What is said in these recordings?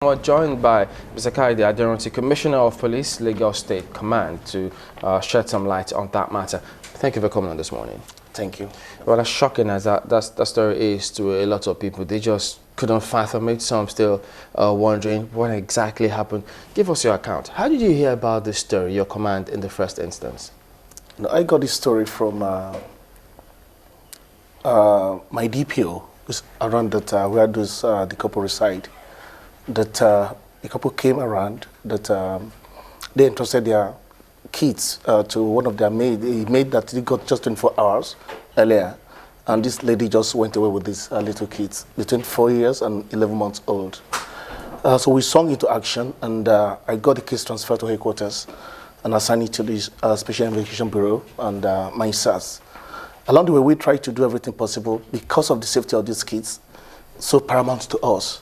We're joined by Mr. Kayode Aderanti, Commissioner of Police, Lagos State Command, to shed some light on that matter. Thank you for coming on this morning. Thank you. Well, as shocking as that story is to a lot of people, they just couldn't fathom it. Some still wondering what exactly happened. Give us your account. How did you hear about this story, your command, in the first instance? I got this story from my DPO, around that where the couple reside. That the couple came around, that they entrusted their kids to one of their maids, a maid that they got just 24 hours earlier. And this lady just went away with these little kids, between 4 years and 11 months old. So we swung into action, and I got the case transferred to headquarters and assigned it to the Special Investigation Bureau and my SAS. Along the way, we tried to do everything possible because of the safety of these kids, so paramount to us.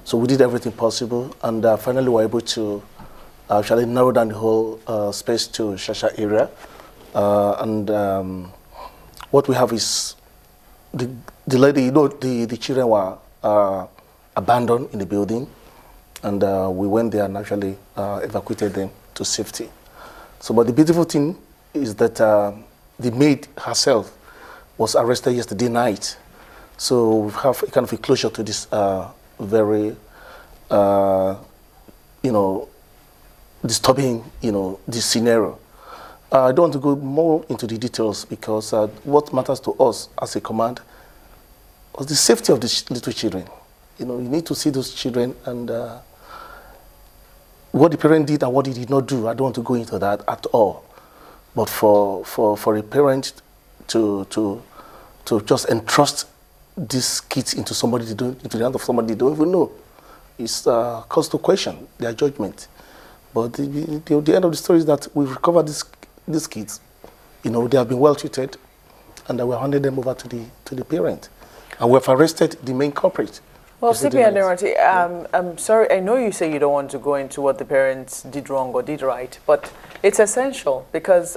So we did everything possible, and finally we were able to actually narrow down the whole space to Shasha area. What we have is the lady, the children were abandoned in the building, and we went there and actually evacuated them to safety. So, but the beautiful thing is that the maid herself was arrested yesterday night. So we have a kind of a closure to this very, disturbing, this scenario. I don't want to go more into the details because what matters to us as a command was the safety of the little children. You need to see those children and what the parent did and what he did not do. I don't want to go into that at all. But for a parent to just entrust these kids into into the hand of somebody they don't even know, it's cause to question their judgment. But the end of the story is that we've recovered these kids. They have been well treated, and we handed them over to the parent, and we have arrested the main culprit. Well, CP Aderanti, I'm sorry, I know you say you don't want to go into what the parents did wrong or did right, but it's essential because,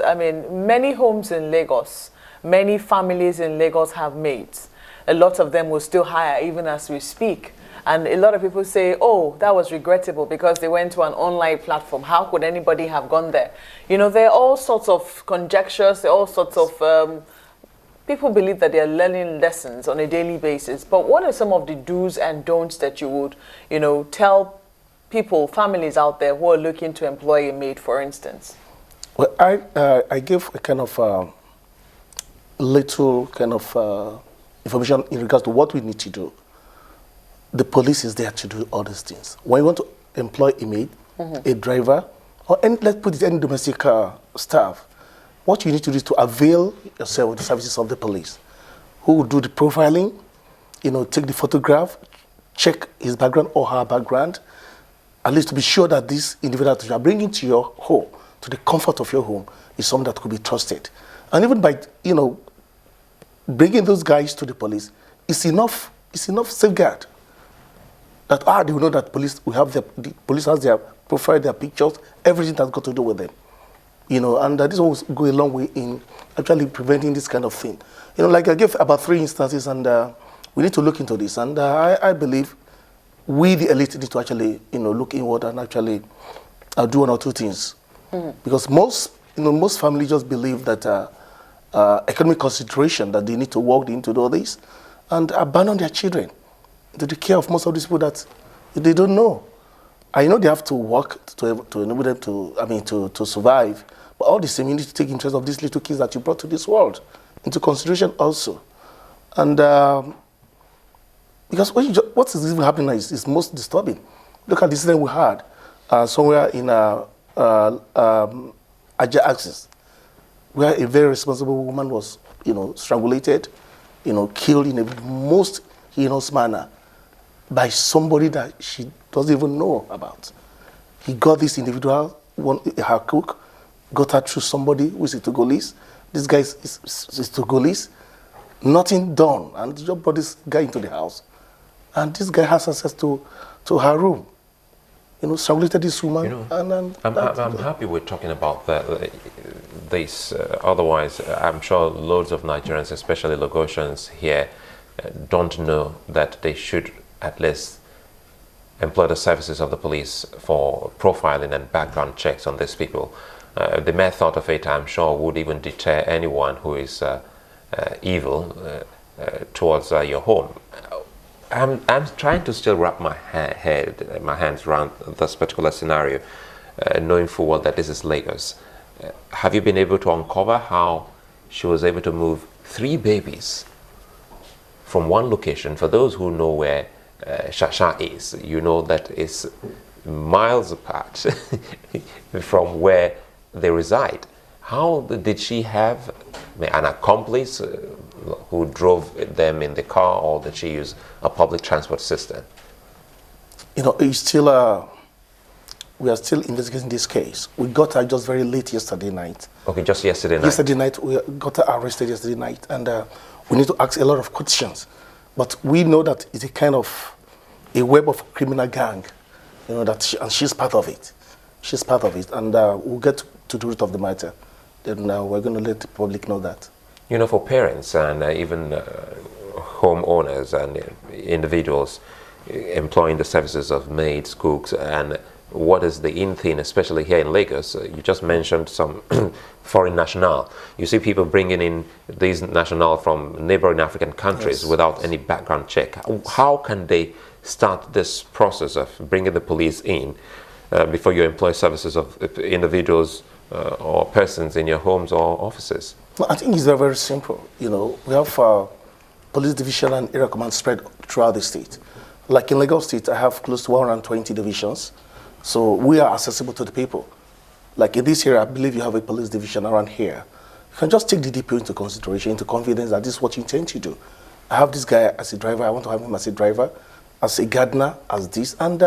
many homes in Lagos, many families in Lagos have maids. A lot of them will still hire even as we speak. And a lot of people say, oh, that was regrettable because they went to an online platform. How could anybody have gone there? There are all sorts of conjectures, there are all sorts of... people believe that they are learning lessons on a daily basis. But what are some of the do's and don'ts that you would, tell people, families out there who are looking to employ a maid, for instance? Well, I gave a kind of little kind of information in regards to what we need to do. The police is there to do all these things. When you want to employ a maid, a driver, or let's put it any domestic staff, what you need to do is to avail yourself of the services of the police, who will do the profiling, take the photograph, check his background or her background, at least to be sure that this individual that you are bringing to your home, to the comfort of your home, is someone that could be trusted. And even by, bringing those guys to the police, it's enough safeguard. That they will know that the police has their profile, their pictures, everything that's got to do with them. And this will go a long way in actually preventing this kind of thing. Like I gave about 3 instances, and we need to look into this. And I believe we, the elite, need to actually, look inward and actually do 1 or 2 things. Because most families just believe that economic consideration, that they need to work, they need to do this, and abandon their children to the care of most of these people that they don't know. I know they have to work to enable them to survive, but all the same, you need to take interest of these little kids that you brought to this world into consideration also. And because what is even happening now is most disturbing. Look at the incident we had somewhere in Aja Axis, where a very responsible woman was, strangulated, killed in a most heinous manner by somebody that she doesn't even know about. He got this individual, her cook, got her through somebody who is a Togolese. This guy is Togolese. Nothing done. And they just brought this guy into the house. And this guy has access to her room. Strangulated this woman. I'm happy we're talking about this. Otherwise, I'm sure loads of Nigerians, especially Lagosians here, don't know that they should at least employ the services of the police for profiling and background checks on these people. The mere thought of it, I'm sure, would even deter anyone who is evil towards your home. I'm trying to still wrap my hands around this particular scenario, knowing full well that this is Lagos. Have you been able to uncover how she was able to move 3 babies from one location? For those who know where Shasha is, you know that it's miles apart from where they reside. How did she have an accomplice who drove them in the car, or did she use a public transport system? You know, it's still, we are still investigating this case. We got her just very late yesterday night. Okay, just yesterday night. Yesterday night, we got her arrested yesterday night, and we need to ask a lot of questions. But we know that it's a kind of a web of criminal gang, you know, and she's part of it. She's part of it, and we'll get to the root of the matter. Then we're going to let the public know that. You know, for parents and even homeowners and individuals employing the services of maids, cooks, and what is the in thing, especially here in Lagos? You just mentioned some foreign national. You see people bringing in these national from neighboring African countries, yes, without any background check. How can they start this process of bringing the police in before you employ services of individuals or persons in your homes or offices? No, I think it's very, very simple. You know, we have police division and area command spread throughout the state. Like in Lagos State, I have close to 120 divisions. So we are accessible to the people. Like in this area, I believe you have a police division around here. You can just take the DPO into consideration, into confidence that this is what you intend to do. I have this guy as a driver. I want to have him as a driver, as a gardener, as this, and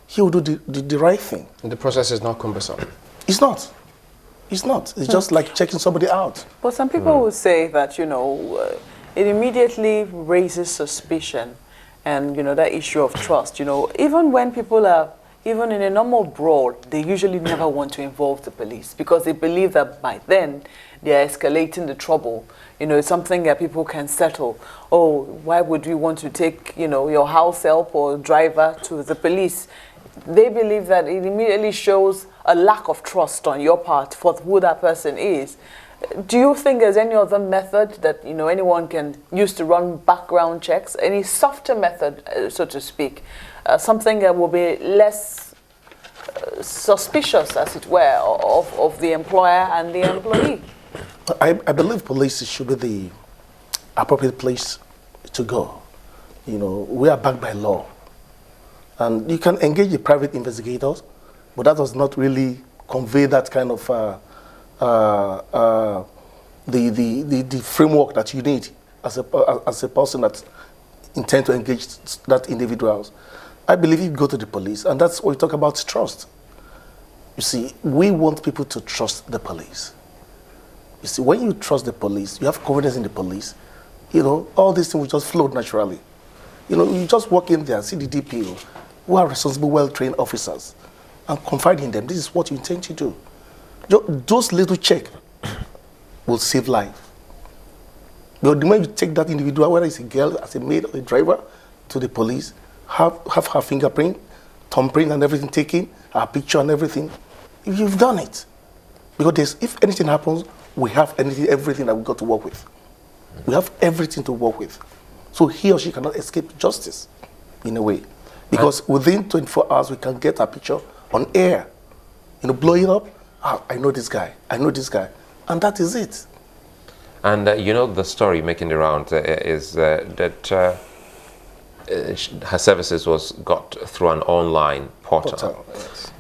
he will do the right thing. And the process is not cumbersome. It's not. It's not. It's just like checking somebody out. But some people will say that, you know, it immediately raises suspicion and, you know, that issue of trust. You know, even when people are, even in a normal brawl, they usually never want to involve the police because they believe that by then they are escalating the trouble. You know, it's something that people can settle. Oh, why would you want to take, you know, your house help or driver to the police? They believe that it immediately shows a lack of trust on your part for who that person is. Do you think there's any other method that, you know, anyone can use to run background checks? Any softer method, so to speak? Something that will be less suspicious, as it were, of the employer and the employee? I believe police should be the appropriate place to go. You know, we are backed by law. And you can engage the private investigators, but that does not really convey that kind of the framework that you need as a person that intends to engage that individuals. I believe you go to the police, and that's what we talk about, trust. You see, we want people to trust the police. You see, when you trust the police, you have confidence in the police, you know, all these things will just flow naturally. You know, you just walk in there, see the DPO, who are responsible, well-trained officers, and confide in them. This is what you intend to do. Those little checks will save life. But the moment you take that individual, whether it's a girl, as a maid or a driver, to the police, have her fingerprint, thumbprint and everything taken, her picture and everything, you've done it. Because if anything happens, we have everything that we've got to work with. We have everything to work with. So he or she cannot escape justice, in a way. Because within 24 hours, we can get a picture on air. You know, blow it up. Ah, I know this guy. I know this guy. And that is it. And you know, the story making the round is that her services was got through an online portal. Yes.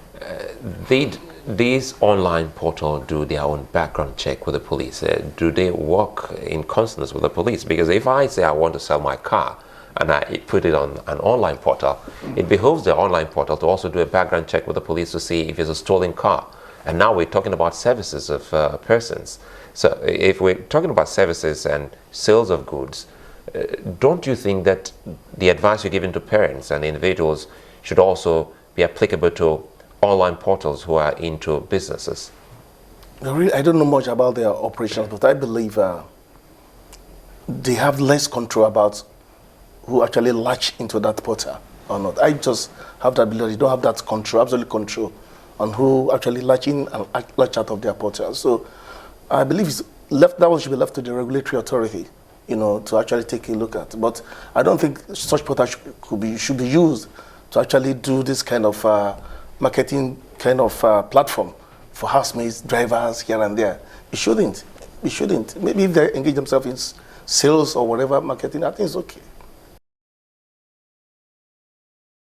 These online portal do their own background check with the police? Do they work in consonance with the police? Because if I say I want to sell my car and I put it on an online portal, it behoves the online portal to also do a background check with the police to see if it's a stolen car. And now we're talking about services of persons. So if we're talking about services and sales of goods, don't you think that the advice you're giving to parents and individuals should also be applicable to online portals who are into businesses? I don't know much about their operations, but I believe they have less control about who actually latch into that portal or not. I just have that ability. They don't have that control, absolute control on who actually latch in and latch out of their portal. So I believe that one should be left to the regulatory authority, to actually take a look at. But I don't think such portal should be used to actually do this kind of marketing kind of platform for housemaids, drivers here and there. It shouldn't. Maybe if they engage themselves in sales or whatever marketing, I think it's okay.